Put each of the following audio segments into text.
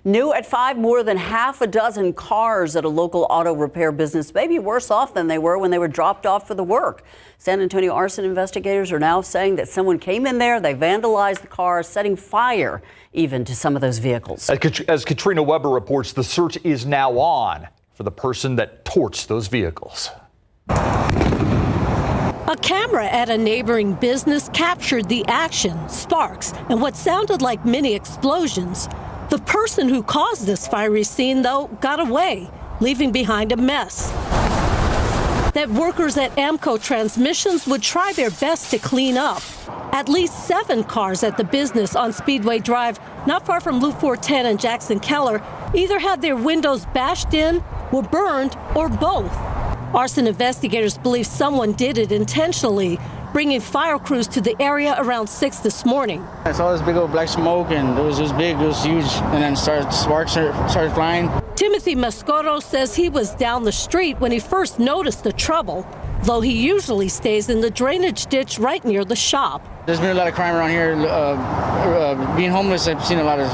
New at 5, more than half a dozen cars at a local auto repair business may be worse off than they were when they were dropped off for the work. San Antonio arson investigators are now saying that someone came in there, they vandalized the cars, setting fire even to some of those vehicles. As Katrina Weber reports, the search is now on for the person that torched those vehicles. A camera at a neighboring business captured the action, sparks, and what sounded like mini explosions. The person who caused this fiery scene, though, got away, leaving behind a mess that workers at Amco Transmissions would try their best to clean up. At least 7 cars at the business on Speedway Drive, not far from Loop 410 and Jackson Keller, either had their windows bashed in, were burned, or both. Arson investigators believe someone did it intentionally, bringing fire crews to the area around 6 this morning. I saw this big old black smoke, and it was big, it was huge, and then sparks started flying. Timothy Mascoro says he was down the street when he first noticed the trouble, though he usually stays in the drainage ditch right near the shop. There's been a lot of crime around here. Being homeless, I've seen a lot of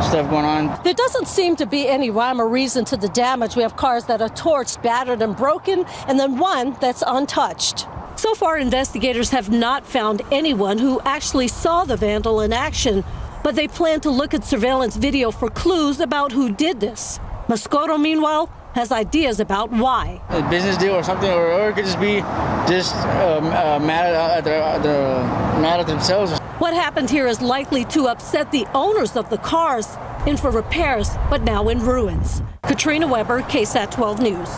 stuff going on. There doesn't seem to be any rhyme or reason to the damage. We have cars that are torched, battered, and broken, and then one that's untouched. So far, investigators have not found anyone who actually saw the vandal in action, but they plan to look at surveillance video for clues about who did this. Mascoro, meanwhile, has ideas about why. A business deal or something, or it could just be mad at themselves. What happened here is likely to upset the owners of the cars in for repairs, but now in ruins. Katrina Weber, KSAT 12 News.